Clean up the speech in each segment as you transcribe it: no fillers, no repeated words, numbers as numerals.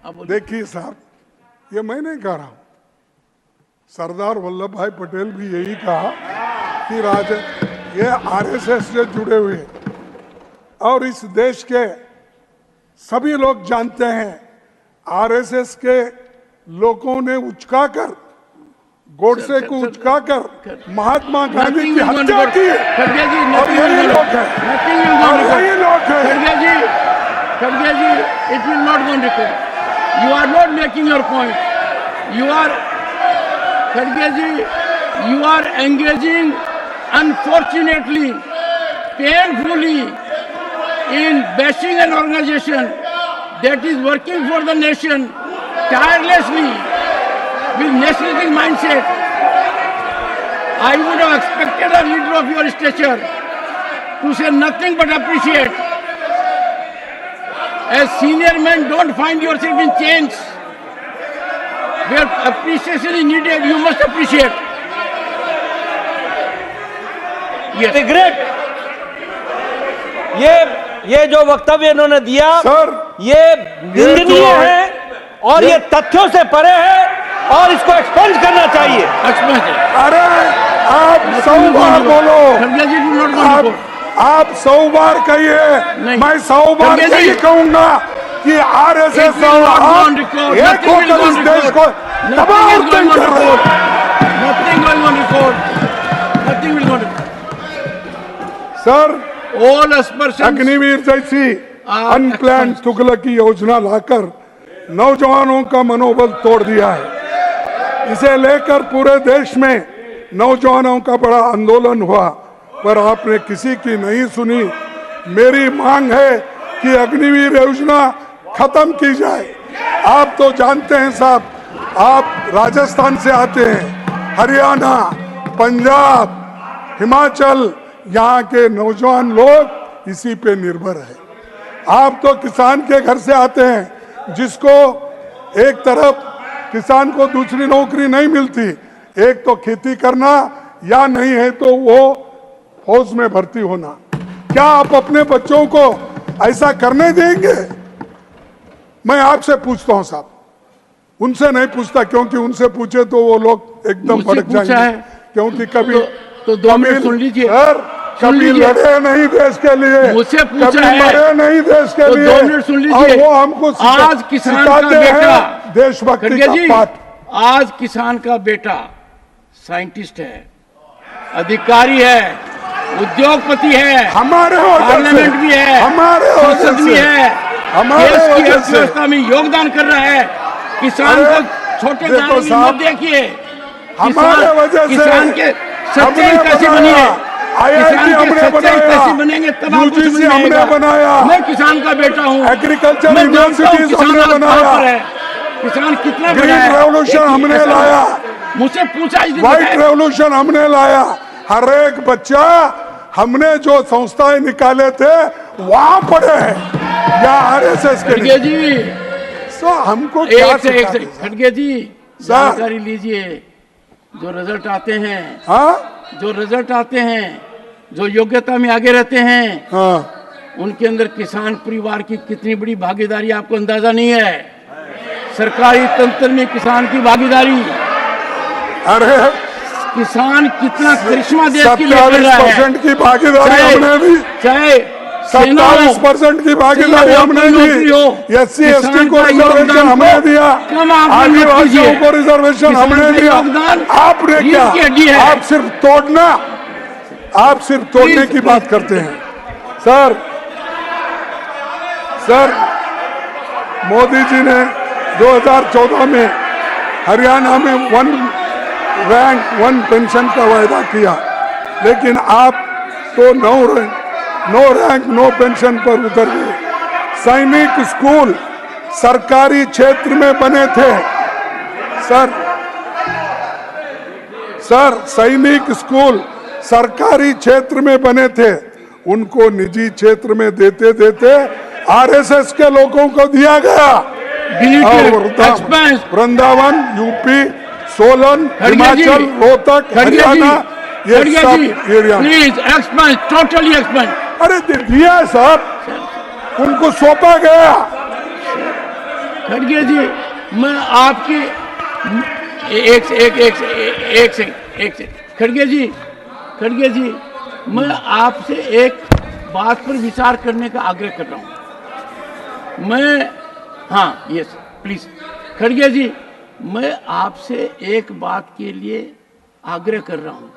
देखिए साहब, ये मैं नहीं कह रहा हूं, सरदार वल्लभ भाई पटेल भी यही कहा कि ये आरएसएस से जुड़े हुए और इस देश के सभी लोग जानते हैं, आरएसएस के लोगों ने उचकाकर, गोडसे को उचकाकर महात्मा गांधी की हत्या की। और यही लोग हैं, खड़गे जी, it will not go on record. You are not making your point. You are, Khadge ji, you are engaging, unfortunately, painfully, in bashing an organization that is working for the nation tirelessly with nationalistic mindset. I would have expected a leader of your stature to say nothing but appreciate. As senior men, don't find yourself in chains. Where appreciation is needed, you must appreciate. Yes. Great. ये जो वक्तव्य इन्होंने दिया sir, ये निंदनीय है और ये तथ्यों से परे है और इसको एक्सपंज करना चाहिए। अरे आप 100 बार बोलो, आप 100 बार कहिए, मैं 100 बार नहीं कहूंगा कि आरएसएस और आप एक होकर इस देश को तबाह और तंग कर रहे हो। सर, अग्निवीर जैसी अनप्लान तुगलकी योजना लाकर नौजवानों का मनोबल तोड़ दिया है। इसे लेकर पूरे देश में नौजवानों का बड़ा आंदोलन हुआ, पर आपने किसी की नहीं सुनी। मेरी मांग है कि अग्निवीर योजना खत्म की जाए। आप तो जानते हैं साहब, आप राजस्थान से आते हैं, हरियाणा, पंजाब, हिमाचल, यहाँ के नौजवान लोग इसी पे निर्भर है। आप तो किसान के घर से आते हैं, जिसको एक तरफ किसान को दूसरी नौकरी नहीं मिलती, एक तो खेती करना या नहीं है तो वो फौज में भर्ती होना। क्या आप अपने बच्चों को ऐसा करने देंगे? मैं आपसे पूछता हूं साहब, उनसे नहीं पूछता, क्योंकि उनसे पूछे तो वो लोग एकदम भड़क जाएंगे, क्योंकि कभी तो 2 मिनट सुन लीजिए सर, कभी लड़े नहीं देश के लिए, मुझसे पूछा कभी मरे नहीं देश के लिए, 2 मिनट सुन लीजिए। और वो हमको आज किसान का बेटा देशभक्ति का पाठ। आज किसान का बेटा साइंटिस्ट है, अधिकारी है, उद्योगपति है, हमारे पार्लियामेंट भी है, हमारे संसद भी है, देश की अर्थव्यवस्था में योगदान कर रहा है। किसान को छोटे दाने में मत देखिए, हमारे वजह से किसान के सच्चाई कैसे बनी है, किसान के सच्चाई कैसे बनेंगे, तब हमने बनाया। मैं किसान का बेटा हूँ, एग्रीकल्चर यूनिवर्सिटी हमने बनाया, किसान कितना ग्रीन रेवोल्यूशन हमने लाया, मुझसे पूछा, व्हाइट रेवोल्यूशन हमने लाया। हर एक बच्चा हमने जो संस्थाएं निकाले थे वहां पढ़े हैं या आरएसएस के लिए। जी सो हमको खड़गे जी जानकारी लीजिए, जो रिजल्ट आते हैं, हाँ, जो रिजल्ट आते हैं, जो योग्यता में आगे रहते हैं, हाँ, उनके अंदर किसान परिवार की कितनी बड़ी भागीदारी आपको अंदाजा नहीं है। सरकारी तंत्र में किसान की भागीदारी, अरे किसान कितना करिश्मा देश के लिए कर रहा है। 27% की भागीदारी हमने दी, चाहे 27% की भागीदारी हमने दी, एससी एसटी को रिजर्वेशन हमने दिया, आदिवासियों को रिजर्वेशन हमने दिया। आपने क्या, आप सिर्फ तोड़ना, आप सिर्फ तोड़ने की बात करते हैं। सर, मोदी जी ने 2014 में हरियाणा में 1 रैंक 1 पेंशन का वायदा किया, लेकिन आप तो 9 रैंक 9 पेंशन पर उतर गए। सैनिक स्कूल सरकारी क्षेत्र में बने थे सर, सैनिक स्कूल सरकारी क्षेत्र में बने थे, उनको निजी क्षेत्र में देते देते आरएसएस के लोगों को दिया गया। वृंदावन, यूपी, सोलन, हिमाचल, रोहतक, हरियाणा, ये सब area. Please expand, totally expand. अरे दिया साहब, उनको सौंपा गया। खड़गे जी, मैं आपकी एक सेकंड खड़गे जी, मैं आपसे एक बात पर विचार करने का आग्रह कर रहा हूं। मैं, हाँ, यस प्लीज खड़गे जी, मैं आपसे एक बात के लिए आग्रह कर रहा हूं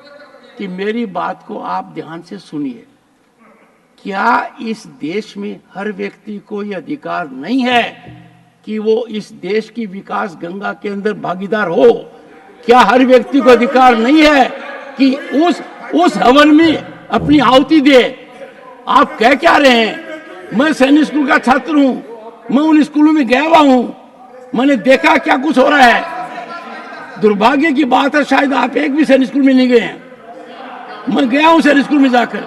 कि मेरी बात को आप ध्यान से सुनिए। क्या इस देश में हर व्यक्ति को यह अधिकार नहीं है कि वो इस देश की विकास गंगा के अंदर भागीदार हो? क्या हर व्यक्ति को अधिकार नहीं है कि उस हवन में अपनी आहुति दे? आप कह क्या रहे हैं? मैं सैनिक स्कूल का छात्र हूं, मैं उन स्कूलों में गया हुआ हूं, मैंने देखा क्या कुछ हो रहा है। दुर्भाग्य की बात है, शायद आप एक भी सैनिक स्कूल में नहीं गए हैं। मैं गया हूं सैनिक स्कूल में जाकर,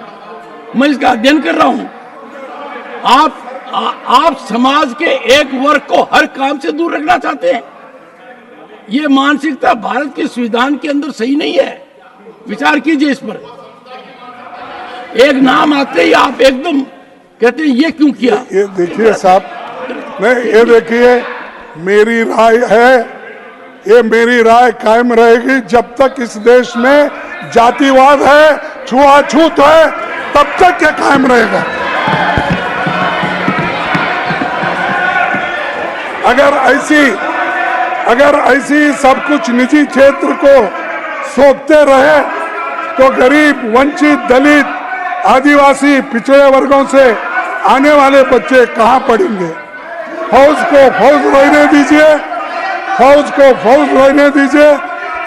मैं इसका अध्ययन कर रहा हूं। आप समाज के एक वर्ग को हर काम से दूर रखना चाहते हैं। ये मानसिकता भारत के संविधान के अंदर सही नहीं है। विचार कीजिए इस पर। एक नाम आते ही आप एकदम कहते हैं ये क्यों किया? ये देखिए साहब, नहीं, ये देखिए, मेरी राय है, ये मेरी राय कायम रहेगी जब तक इस देश में जातिवाद है, छुआछूत है, तब तक ये कायम रहेगा। अगर ऐसी सब कुछ निजी क्षेत्र को सौंपते रहे तो गरीब, वंचित, दलित, आदिवासी, पिछड़े वर्गों से आने वाले बच्चे कहां पढ़ेंगे? फौज को फौज रहने दीजिए, फौज को फौज रहने दीजिए।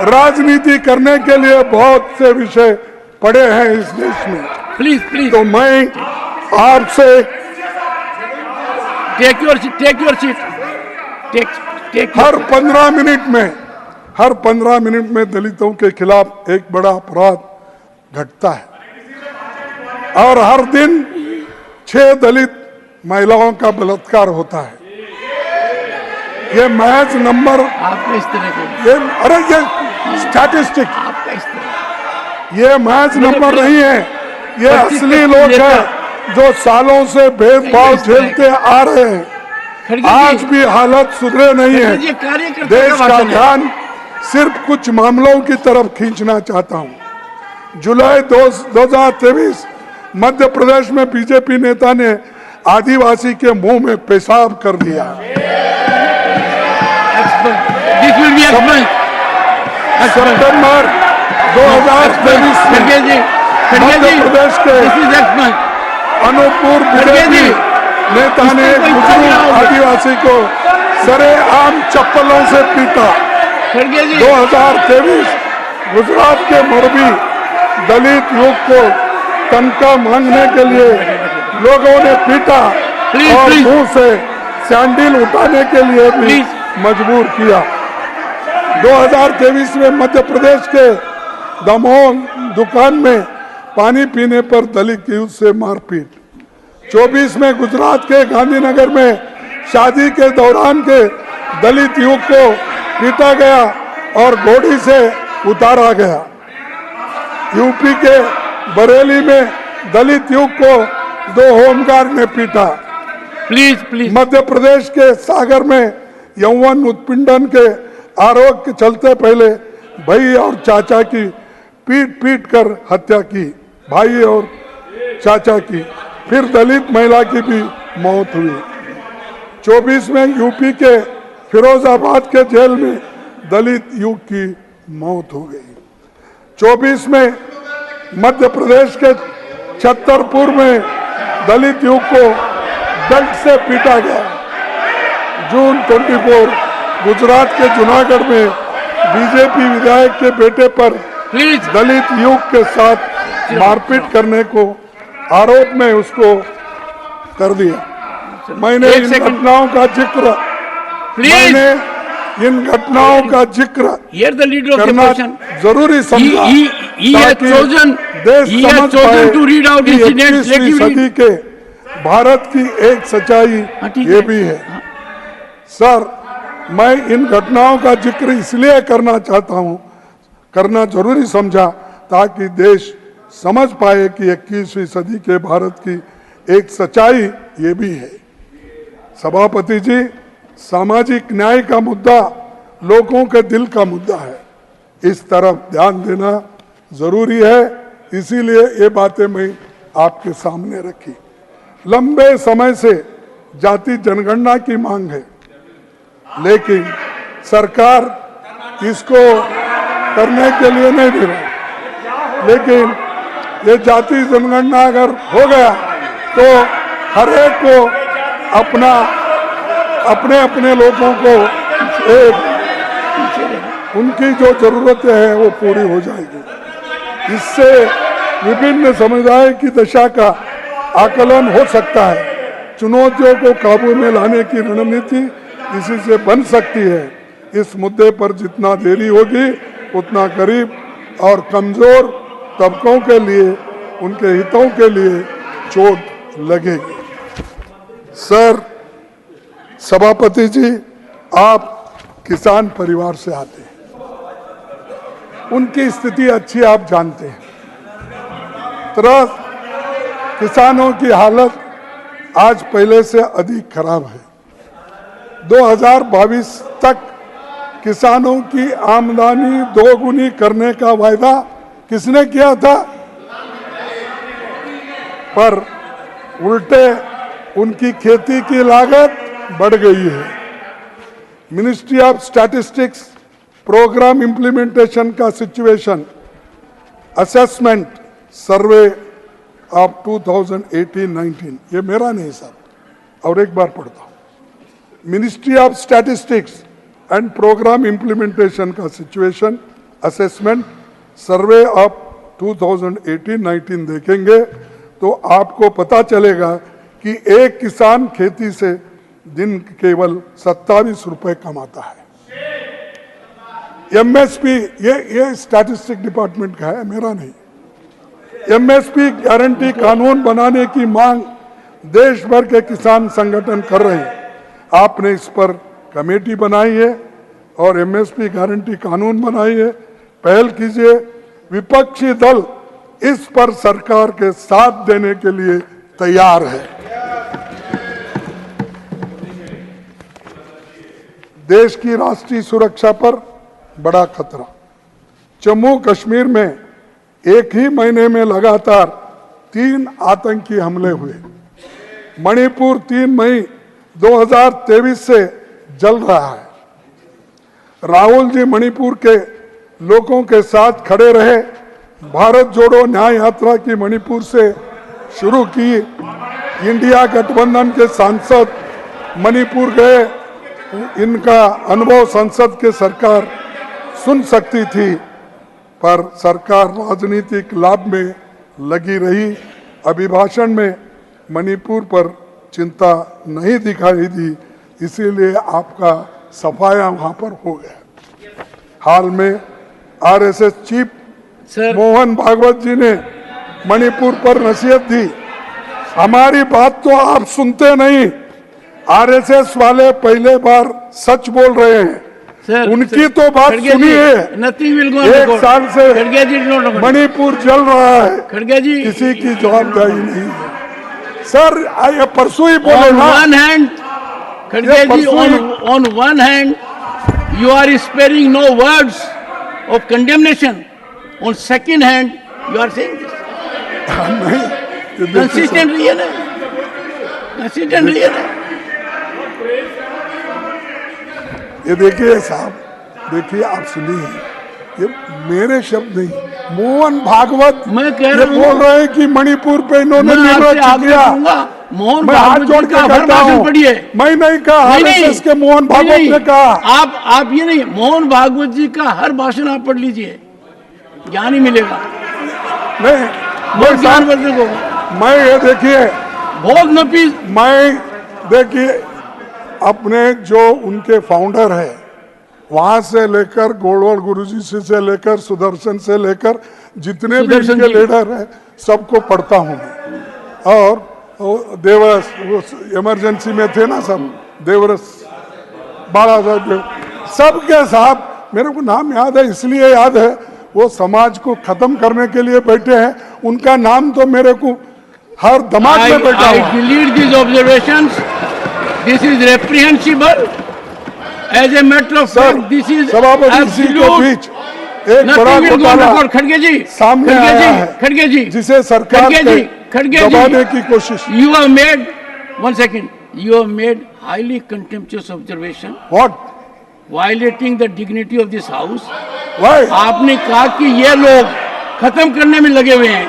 राजनीति करने के लिए बहुत से विषय पड़े हैं इस देश में। प्लीज तो मैं आपसे टेक योर सीट। हर 15 मिनट में दलितों के खिलाफ एक बड़ा अपराध घटता है और हर दिन 6 दलित महिलाओं का बलात्कार होता है। ये महज नंबर आपका इस तरह के, ये स्टैटिस्टिक, आपका इस तरह, ये महज नंबर नहीं है, ये असली लोग हैं जो सालों से भेदभाव झेलते आ रहे हैं। आज भी हालत सुधरे नहीं है। देश का ध्यान सिर्फ कुछ मामलों की तरफ खींचना चाहता हूं। जुलाई 2023 मध्य प्रदेश में बीजेपी नेता ने आदिवासी के मुंह में पेशाब कर दिया। सितंबर 2023 में मध्य प्रदेश के अनूपपुर बीजेपी नेता ने बुजुर्ग आदिवासी को सरेआम चप्पलों से पीटा। 2023 गुजरात के मोरबी दलित युवक को तनख्वाह मांगने के लिए लोगों ने पीटा और मुंह से सैंडल उठाने के लिए भी मजबूर किया। 2023 में मध्य प्रदेश के दमोह दुकान में पानी पीने पर दलित युवक से मारपीट। 24 में गुजरात के गांधीनगर में शादी के दौरान के दलित युवक को पीटा गया और घोड़ी से उतारा गया। यूपी के बरेली में दलित युवक को 2 होमगार्ड ने पीटा। प्लीज मध्य प्रदेश के सागर में यौवन उत्पीड़न के आरोप के चलते पहले भाई और चाचा की पीट कर हत्या की, भाई और चाचा की, फिर दलित महिला की भी मौत हुई। 24 में यूपी के फिरोजाबाद के जेल में दलित युवक की मौत हो गई। 24 में मध्य प्रदेश के छतरपुर में दलित युवक को बेल्ट से पीटा गया। जून 24 गुजरात के जूनागढ़ में बीजेपी विधायक के बेटे पर दलित युवक के साथ मारपीट करने को आरोप में उसको कर दिया। मैंने इन घटनाओं का जिक्र करना जरूरी समझा ताकि देश समझ पाए कि 21वीं सदी के भारत की एक सच्चाई ये भी है। सर, मैं इन घटनाओं का जिक्र इसलिए करना जरूरी समझा ताकि देश समझ पाए कि 21वीं सदी के भारत की एक सच्चाई ये भी है। सभापति जी, सामाजिक न्याय का मुद्दा लोगों के दिल का मुद्दा है। इस तरफ ध्यान देना जरूरी है, इसीलिए ये बातें मैं आपके सामने रखी। लंबे समय से जाति जनगणना की मांग है, लेकिन सरकार इसको करने के लिए नहीं दे रही। लेकिन ये जाति जनगणना अगर हो गया तो हर एक को अपना अपने अपने लोगों को उनकी जो जरूरतें हैं वो पूरी हो जाएगी। इससे विभिन्न समुदाय की दशा का आकलन हो सकता है। चुनौतियों को काबू में लाने की रणनीति इसी से बन सकती है। इस मुद्दे पर जितना देरी होगी उतना गरीब और कमजोर तबकों के लिए, उनके हितों के लिए चोट लगेगी। सर, सभापति जी, आप किसान परिवार से आते हैं, उनकी स्थिति अच्छी आप जानते हैं। तरह किसानों की हालत आज पहले से अधिक खराब है। 2022 तक किसानों की आमदनी दोगुनी करने का वायदा किसने किया था? पर उल्टे उनकी खेती की लागत बढ़ गई है। Ministry of statistics programme implementation का सिचुएशन असेसमेंट सर्वे ऑफ 2018-19, ये मेरा नहीं साहब, और एक बार पढ़ता हूं। Ministry of statistics and programme implementation का सिचुएशन असेसमेंट सर्वे ऑफ 2018-19 देखेंगे तो आपको पता चलेगा कि एक किसान खेती से दिन केवल 27 रुपए कमाता है। एमएसपी, ये स्टैटिस्टिक डिपार्टमेंट का है, मेरा नहीं। एमएसपी गारंटी कानून बनाने की मांग देश भर के किसान संगठन कर रहे हैं। आपने इस पर कमेटी बनाई है और एमएसपी गारंटी कानून बनाई है, पहल कीजिए। विपक्षी दल इस पर सरकार के साथ देने के लिए तैयार है। देश की राष्ट्रीय सुरक्षा पर बड़ा खतरा। जम्मू कश्मीर में एक ही महीने में लगातार 3 आतंकी हमले हुए। मणिपुर 3 मई 2023 से जल रहा है। राहुल जी मणिपुर के लोगों के साथ खड़े रहे। भारत जोड़ो न्याय यात्रा की मणिपुर से शुरू की। इंडिया गठबंधन के सांसद मणिपुर गए, इनका अनुभव संसद के सरकार सुन सकती थी, पर सरकार राजनीतिक लाभ में लगी रही। अभिभाषण में मणिपुर पर चिंता नहीं दिखाई दी, इसीलिए आपका सफाया वहां पर हो गया। हाल में आरएसएस चीफ मोहन भागवत जी ने मणिपुर पर नसीहत दी। हमारी बात तो आप सुनते नहीं। आरएसएस वाले पहले बार सच बोल रहे हैं। उनकी तो बात सुनिए। एक साल से मणिपुर जल रहा है, किसी की जवाबदारी नहीं है। सर, ये परसों ही बोले ना। On one hand, you are sparing no words of condemnation. On second hand, you are saying this. नहीं, Consistent रहिए ना, consistent रहिए ना। ये देखिए साहब, देखिए आप सुनिए, ये मेरे शब्द नहीं, मोहन भागवत मैं कह रहा हूं, बोल रहे हैं कि मणिपुर पे इन्होंने निर्णय किया। मोहन हाथ जोड़ के कहता हूं, मैं नहीं कहा, आरएसएस के मोहन भागवत ने कहा। आप ये नहीं, मोहन भागवत जी का हर भाषण आप पढ़ लीजिए, ज्ञान ही मिलेगा। नहीं, बहुत ज्ञानवर्धक होगा। मैं ये देखिए, बहुत नफीस। मैं देखिए अपने जो उनके फाउंडर है, वहां से लेकर गोलवाल गुरुजी से लेकर सुदर्शन से लेकर जितने भी उनके लीडर हैं, सबको पढ़ता हूं मैं। और देवरस, वो इमरजेंसी में थे ना सब, देवरस, बाला साहब, सबके साहब, मेरे को नाम याद है, इसलिए याद है, वो समाज को खत्म करने के लिए बैठे हैं। उनका नाम तो मेरे को हर दिमाग में बैठा हुआ। I delete these observations. This is reprehensible. As a matter of fact, this is सभापति जी के absolute. बीच एक बड़ा Nothing will go on घोटाला record. खड़गे जी, सामने आया है, खड़गे जी, जिसे सरकार खड़गे जी, पे खड़गे जी, दबाने की कोशिश। You have made, one second, you have made highly contemptuous observation, What? violating the dignity of this house. Why? आपने कहा कि ये लोग खत्म करने में लगे हुए हैं.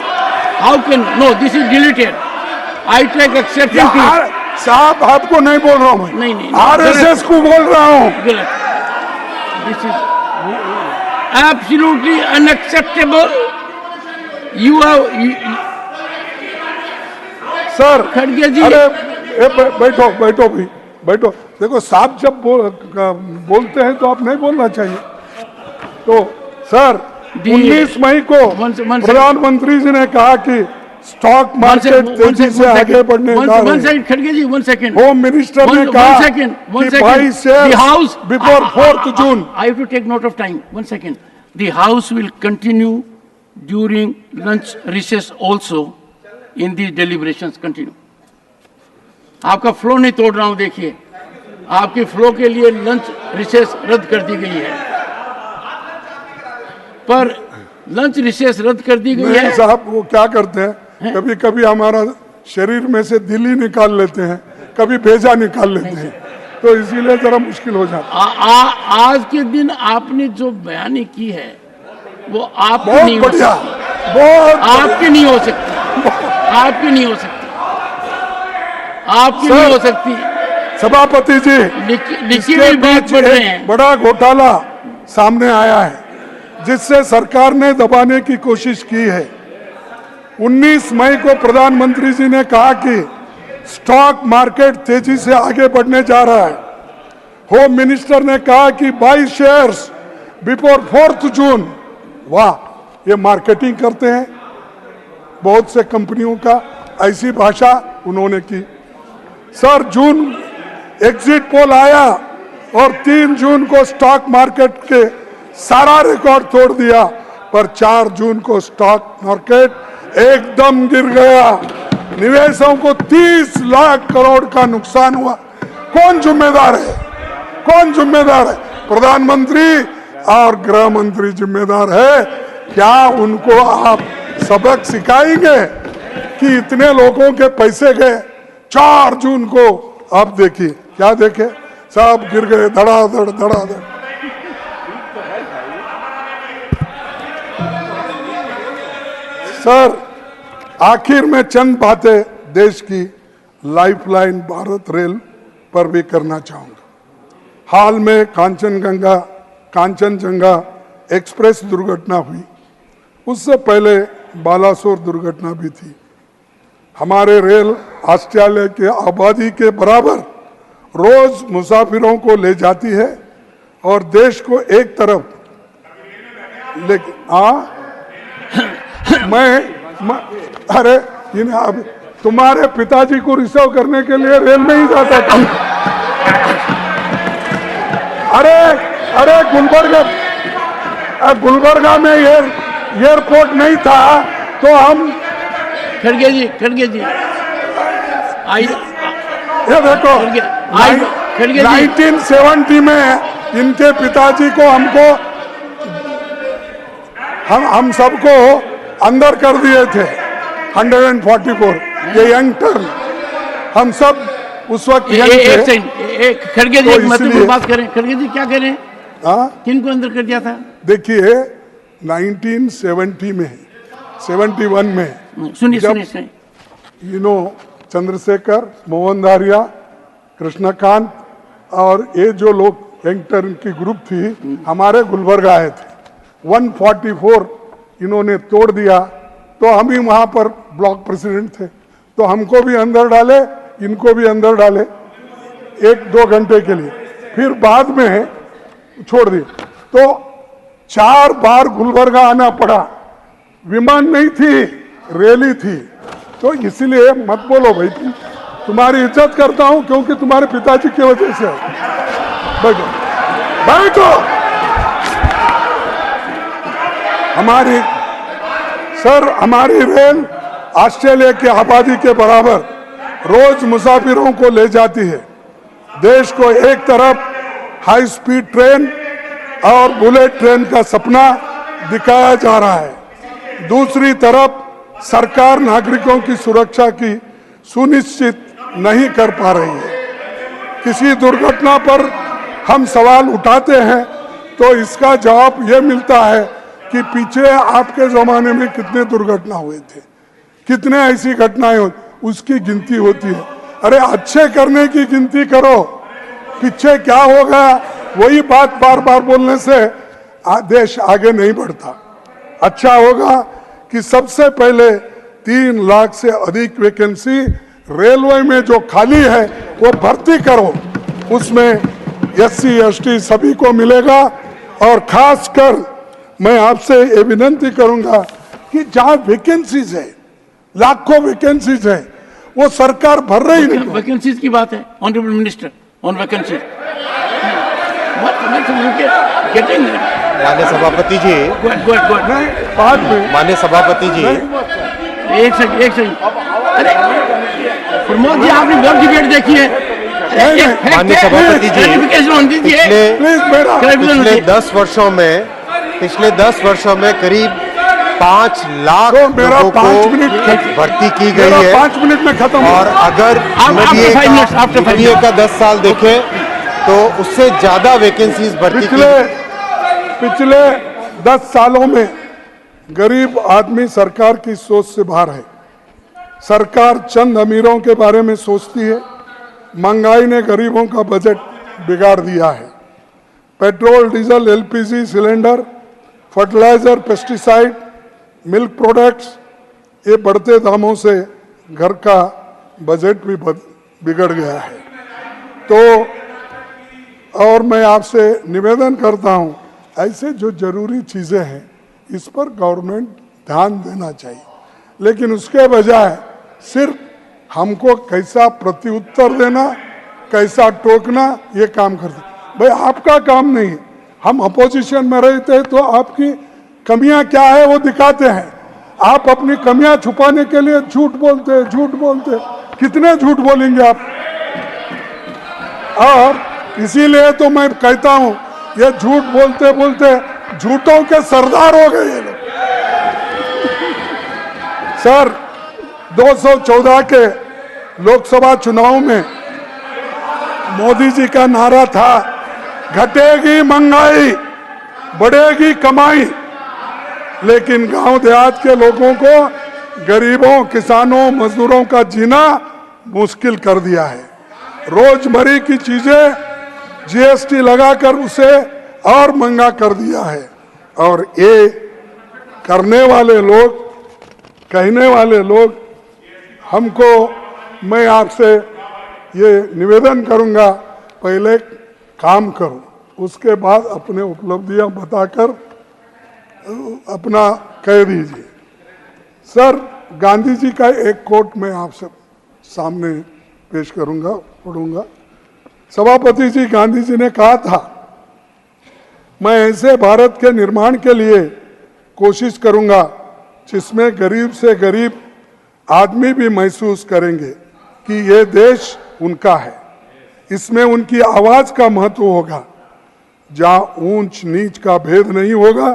How can, no, this is deleted. I take exception to it. साहब आपको नहीं बोल रहा हूँ मैं, नहीं, नहीं, आरएसएस को बोल रहा हूँ। गलत. This is absolutely unacceptable. You have, sir खड़गे जी, अरे बैठो बैठो भी बैठो। देखो साहब जब बोलते हैं तो आप नहीं बोलना चाहिए। तो सर 19 मई को प्रधानमंत्री जी ने कहा कि स्टॉक मार्केट तेजी से आगे बढ़ने जा रहे हैं। खड़गे जी, 1 second. होम मिनिस्टर ने कहा कि भाई share The house, before 4th June। I have to take note of time. 1 second. The house will continue during lunch recess also in the deliberations continue. आपका फ्लो नहीं तोड़ रहा हूं, देखिए आपके फ्लो के लिए लंच रिसेस रद्द कर दी गई है, पर लंच रिसेस रद्द कर दी गई है। साहब वो क्या करते हैं, कभी कभी हमारा शरीर में से दिल ही निकाल लेते हैं, कभी भेजा निकाल लेते हैं, तो इसीलिए जरा मुश्किल हो जाता है। आज के दिन आपने जो बयानी की है वो आपकी बहुत नहीं हो बढ़िया, सकती, बहुत आपकी नहीं हो सकती, आपकी नहीं हो सकती, आपकी नहीं हो सकती। सभापति जी लिखी हुई बात पढ़ रहे हैं। बड़ा घोटाला सामने आया है जिससे सरकार ने दबाने की कोशिश की है। 19 मई को प्रधानमंत्री जी ने कहा कि स्टॉक मार्केट तेजी से आगे बढ़ने जा रहा है। होम मिनिस्टर ने कहा कि 22 शेयर्स बिफोर 4th June। वाह, ये मार्केटिंग करते हैं बहुत से कंपनियों का, ऐसी भाषा उन्होंने की। सर जून एग्जिट पोल आया और 3 जून को स्टॉक मार्केट के सारा रिकॉर्ड तोड़ दिया, पर 4 जून को स्टॉक मार्केट एकदम गिर गया। निवेशकों को 30 लाख करोड़ का नुकसान हुआ। कौन जिम्मेदार है? कौन जिम्मेदार है? प्रधानमंत्री और गृह मंत्री जिम्मेदार है। क्या उनको आप सबक सिखाएंगे कि इतने लोगों के पैसे गए? 4 जून को आप देखिए, क्या देखे, सब गिर गए धड़ाधड़ धड़ाधड़। सर आखिर में चंद बातें देश की लाइफलाइन भारत रेल पर भी करना चाहूंगा। हाल में कांचनजंगा एक्सप्रेस दुर्घटना हुई, उससे पहले बालासोर दुर्घटना भी थी। हमारे रेल ऑस्ट्रेलिया के आबादी के बराबर रोज मुसाफिरों को ले जाती है और देश को एक तरफ अरे अब तुम्हारे पिताजी को रिसीव करने के लिए रेल में ही जाता था। अरे गुलबर्गा में एयरपोर्ट नहीं था तो हम खड़गे जी ये देखो 1970 में इनके पिताजी को हम सबको अंदर कर दिए थे 144 ये यंग टर्न, हम सब उस वक्त खड़गे जी महत्वपूर्ण बात करें। खड़गे जी क्या करें, किनको अंदर कर दिया था? देखिए 1970 में 71 में सुनिए चंद्रशेखर, मोहन दारिया, कृष्णकांत और ये जो लोग यंग टर्न की ग्रुप थी हमारे गुलबर्गा आए थे। 144 इन्होंने तोड़ दिया तो हम ही वहां पर ब्लॉक प्रेसिडेंट थे, तो हमको भी अंदर डाले, इनको भी अंदर डाले 1-2 घंटे के लिए, फिर बाद में छोड़ दिए। तो 4 बार गुलबर्गा आना पड़ा, विमान नहीं थी, रैली थी। तो इसलिए मत बोलो भाई, तुम्हारी इज्जत करता हूं क्योंकि तुम्हारे पिताजी की वजह से। बैठो। हमारी रेल ऑस्ट्रेलिया की आबादी के बराबर रोज मुसाफिरों को ले जाती है। देश को एक तरफ हाई स्पीड ट्रेन और बुलेट ट्रेन का सपना दिखाया जा रहा है। दूसरी तरफ सरकार नागरिकों की सुरक्षा की सुनिश्चित नहीं कर पा रही है। किसी दुर्घटना पर हम सवाल उठाते हैं तो इसका जवाब यह मिलता है कि पीछे आपके जमाने में कितने दुर्घटना हुए थे, कितने ऐसी घटनाएं हुई, उसकी गिनती होती है। अरे अच्छे करने की गिनती करो, पीछे क्या होगा वही बात बार बार बोलने से देश आगे नहीं बढ़ता। अच्छा होगा कि सबसे पहले 3 लाख से अधिक वैकेंसी रेलवे में जो खाली है वो भर्ती करो, उसमें SC ST सभी को मिलेगा। और खासकर मैं आपसे ये विनती करूंगा कि जहां वैकेंसीज है, लाखों वैकेंसीज है, वो सरकार भर रही नहीं। वैकेंसीज की बात है honourable minister, on vacancies getting. माननीय सभापति जी, बाद में माननीय सभापति जी, एक सेकंड। अरे प्रमोद जी, आपने बहुत डिबेट देखी है। माननीय सभापति जी, पिछले 10 वर्षों में करीब 5 लाख लोगों को भर्ती की गई है। 5 मिनट में खत्म। और अगर यूपीए का 10 साल देखें तो उससे ज्यादा वैकेंसीज भर्ती पिछले 10 सालों में गरीब आदमी सरकार की सोच से बाहर है। सरकार चंद अमीरों के बारे में सोचती है। महंगाई ने गरीबों का बजट बिगाड़ दिया है। Petrol, diesel, LPG cylinder, fertiliser, pesticide, milk products, ये बढ़ते दामों से घर का बजट भी बिगड़ गया है। तो और मैं आपसे निवेदन करता हूं, ऐसे जो जरूरी चीजें हैं इस पर गवर्नमेंट ध्यान देना चाहिए, लेकिन उसके बजाय सिर्फ हमको कैसा प्रत्युत्तर देना, कैसा टोकना, ये काम करते। भाई आपका काम नहीं है। हम अपोजिशन में रहते हैं तो आपकी कमियां क्या है वो दिखाते हैं। आप अपनी कमियां छुपाने के लिए झूठ बोलते, कितने झूठ बोलेंगे आप। और इसीलिए तो मैं कहता हूं, ये झूठ बोलते बोलते झूठों के सरदार हो गए ये लोग। सर, 214 के लोकसभा चुनाव में मोदी जी का नारा था, घटेगी महंगाई, बढ़ेगी कमाई। लेकिन गांव देहात के लोगों को, गरीबों, किसानों, मजदूरों का जीना मुश्किल कर दिया है। रोजमर्रा की चीजें GST लगाकर उसे और महंगा कर दिया है। और ये करने वाले लोग, कहने वाले लोग, हमको, मैं आपसे ये निवेदन करूंगा, पहले काम करो, उसके बाद अपने उपलब्धियां बताकर अपना कह दीजिए। सर, गांधी जी का एक कोट मैं आपसे सामने पेश करूंगा, पढ़ूंगा। सभापति जी, गांधी जी ने कहा था, मैं ऐसे भारत के निर्माण के लिए कोशिश करूंगा जिसमें गरीब से गरीब आदमी भी महसूस करेंगे कि ये देश उनका है। इसमें उनकी आवाज का महत्व होगा, जहां ऊंच नीच का भेद नहीं होगा,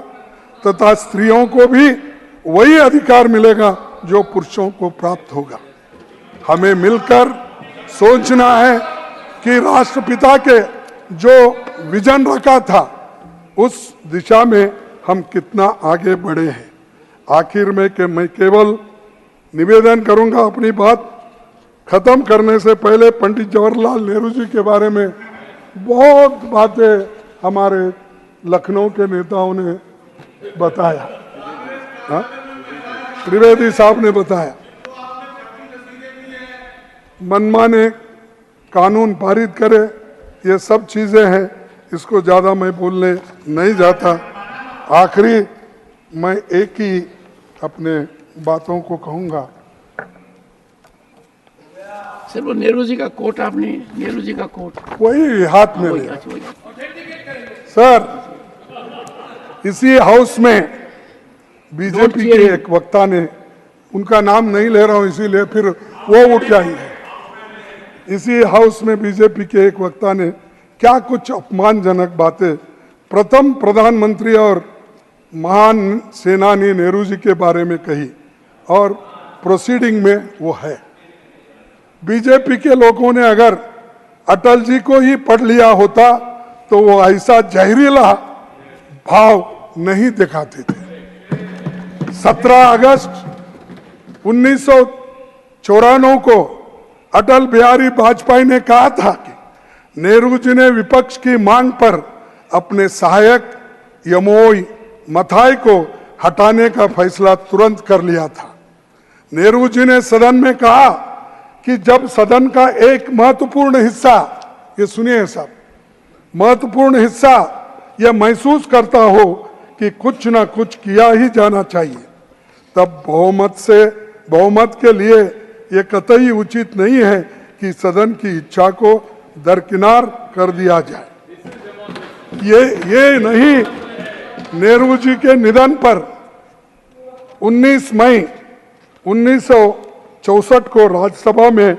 तथा स्त्रियों को भी वही अधिकार मिलेगा जो पुरुषों को प्राप्त होगा। हमें मिलकर सोचना है कि राष्ट्रपिता के जो विजन रखा था उस दिशा में हम कितना आगे बढ़े हैं। आखिर में मैं केवल निवेदन करूंगा, अपनी बात खत्म करने से पहले पंडित जवाहरलाल नेहरू जी के बारे में बहुत बातें हमारे लखनऊ के नेताओं ने बताया, त्रिवेदी साहब ने बताया। मनमाने कानून पारित करे, ये सब चीजें हैं, इसको ज्यादा मैं बोलने नहीं जाता। आखिरी मैं एक ही अपने बातों को कहूंगा। सर, वो नेहरू जी का कोट, आपने नेहरू जी का कोट वही हाथ में लिया। सर, इसी हाउस में बीजेपी के एक वक्ता ने, उनका नाम नहीं ले रहा हूं इसीलिए फिर वो उठ जाएंगे। इसी हाउस में बीजेपी के एक वक्ता ने क्या कुछ अपमानजनक बातें प्रथम प्रधानमंत्री और महान सेनानी नेहरू जी के बारे में कही और प्रोसीडिंग में वो है। बीजेपी के लोगों ने अगर अटल जी को ही पढ़ लिया होता तो वो ऐसा जहरीला भाव नहीं दिखाते थे। 17 अगस्त 1994 को अटल बिहारी वाजपेयी ने कहा था कि नेहरू जी ने विपक्ष की मांग पर अपने सहायक यमोई मथाई को हटाने का फैसला तुरंत कर लिया था। नेहरू जी ने सदन में कहा कि जब सदन का एक महत्वपूर्ण हिस्सा, ये सुनिए साहब, महत्वपूर्ण हिस्सा यह महसूस करता हो कि कुछ ना कुछ किया ही जाना चाहिए, तब बहुमत के लिए यह कतई उचित नहीं है कि सदन की इच्छा को दरकिनार कर दिया जाए। ये नहीं, नेहरू जी के निधन पर 19 मई 1964 को राज्यसभा में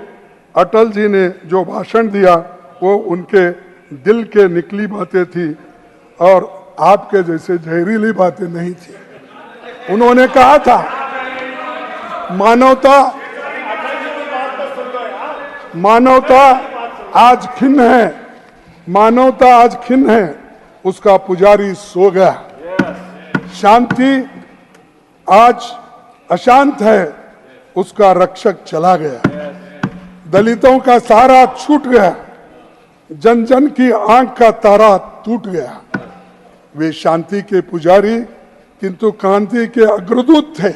अटल जी ने जो भाषण दिया वो उनके दिल के निकली बातें थी और आपके जैसे जहरीली बातें नहीं थी। उन्होंने कहा था मानवता आज खिन्न है, मानवता आज खिन्न है, उसका पुजारी सो गया। शांति आज अशांत है, उसका रक्षक चला गया। दलितों का सहारा छूट गया, जन जन की आंख का तारा टूट गया। वे शांति के पुजारी किंतु क्रांति के अग्रदूत थे।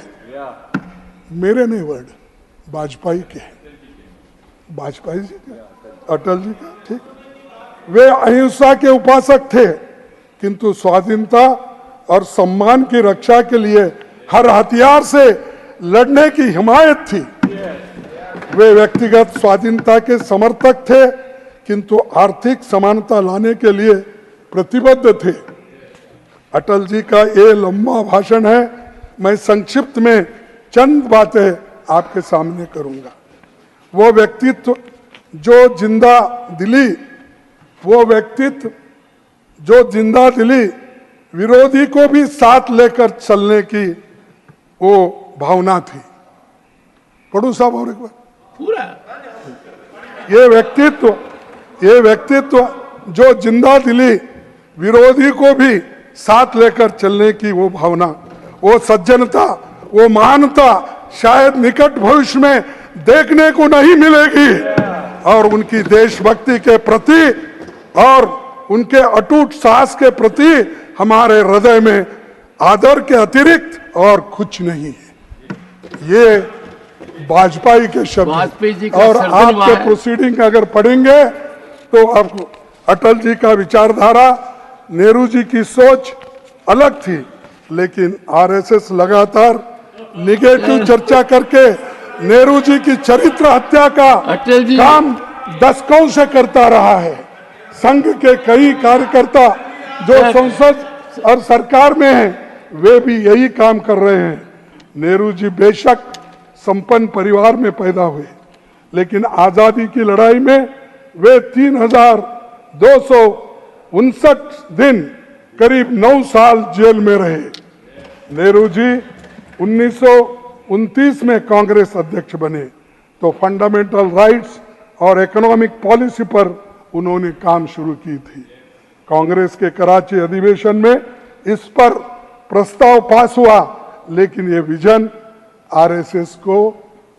मेरे नहीं वर्ड, वाजपेयी के, वाजपेयी जी के, अटल जी के, ठीक। वे अहिंसा के उपासक थे किंतु स्वाधीनता और सम्मान की रक्षा के लिए हर हथियार से लड़ने की हिमायत थी। वे व्यक्तिगत स्वाधीनता के समर्थक थे किंतु आर्थिक समानता लाने के लिए प्रतिबद्ध थे। अटल जी का ये लंबा भाषण है, मैं संक्षिप्त में चंद बातें आपके सामने करूंगा। वो व्यक्तित्व जो जिंदा दिली विरोधी को भी साथ लेकर चलने की वो भावना थी। पढ़ू साहब और एक बार पूरा। ये व्यक्तित्व जो जिंदा दिली विरोधी को भी साथ लेकर चलने की वो भावना, वो सज्जनता, वो महानता शायद निकट भविष्य में देखने को नहीं मिलेगी। और उनकी देशभक्ति के प्रति और उनके अटूट साहस के प्रति हमारे हृदय में आदर के अतिरिक्त और कुछ नहीं है। ये वाजपेयी के शब्द। और आपके प्रोसीडिंग अगर पढ़ेंगे तो आपको अटल जी का विचारधारा, नेहरू जी की सोच अलग थी, लेकिन आरएसएस लगातार निगेटिव चर्चा करके नेहरू जी की चरित्र हत्या का काम दशकों से करता रहा है। संघ के कई कार्यकर्ता जो संसद और सरकार में हैं, वे भी यही काम कर रहे हैं। नेहरू जी बेशक संपन्न परिवार में पैदा हुए, लेकिन आजादी की लड़ाई में वे 3259 दिन करीब 9 साल जेल में रहे। नेहरू जी 1929 में कांग्रेस अध्यक्ष बने तो फंडामेंटल राइट्स और इकोनॉमिक पॉलिसी पर उन्होंने काम शुरू की थी। कांग्रेस के कराची अधिवेशन में इस पर प्रस्ताव पास हुआ, लेकिन ये विजन आरएसएस को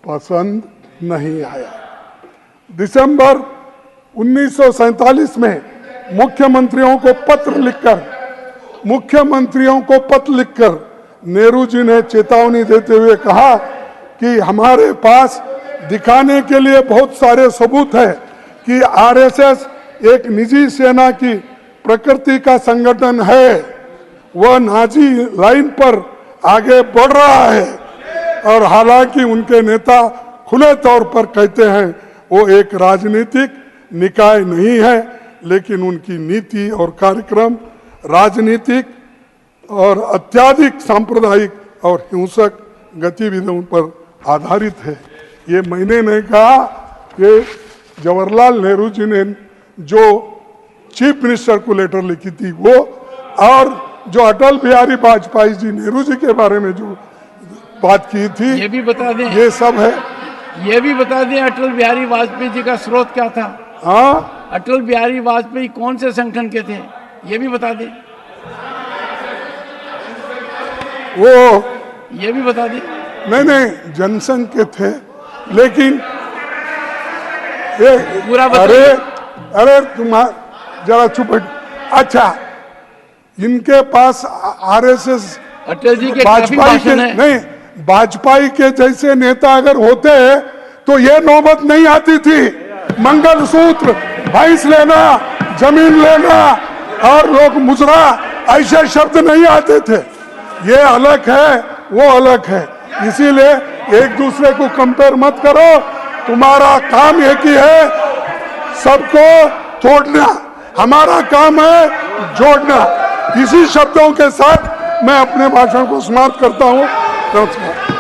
पसंद नहीं आया। दिसंबर 1947 में मुख्यमंत्रियों को पत्र लिखकर नेहरू जी ने चेतावनी देते हुए कहा कि हमारे पास दिखाने के लिए बहुत सारे सबूत हैं कि आरएसएस एक निजी सेना की प्रकृति का संगठन है। वह नाजी लाइन पर आगे बढ़ रहा है और हालांकि उनके नेता खुले तौर पर कहते हैं वो एक राजनीतिक निकाय नहीं है, लेकिन उनकी नीति और कार्यक्रम राजनीतिक और अत्यधिक सांप्रदायिक और हिंसक गतिविधियों पर आधारित है। ये मैंने नहीं कहा, ये जवाहरलाल नेहरू जी ने जो चीफ मिनिस्टर को लेटर लिखी थी वो, और जो अटल बिहारी वाजपेयी जी, नेहरू जी के बारे में जो बात की थी, ये भी बता दें, ये सब है। ये भी बता दें अटल बिहारी वाजपेयी जी का स्रोत क्या था? हाँ, अटल बिहारी वाजपेयी कौन से संगठन के थे, ये भी बता दें। वो ये भी बता दें। नहीं जनसंघ के थे, लेकिन ये पूरा अरे बताइए। अरे जरा चुप हट। अच्छा, इनके पास आरएसएस अटल जी के काफी वाजपेयी के भाषण है। नहीं, वाजपेयी के जैसे नेता अगर होते तो ये नौबत नहीं आती थी। मंगलसूत्र, भैंस लेना, जमीन लेना और लोग मुजरा, ऐसे शब्द नहीं आते थे। ये अलग है, वो अलग है, इसीलिए एक दूसरे को कंपेयर मत करो। तुम्हारा काम एक ही है, सबको तोड़ना, हमारा काम है जोड़ना। इसी शब्दों के साथ मैं अपने भाषण को समाप्त करता हूं। नमस्कार।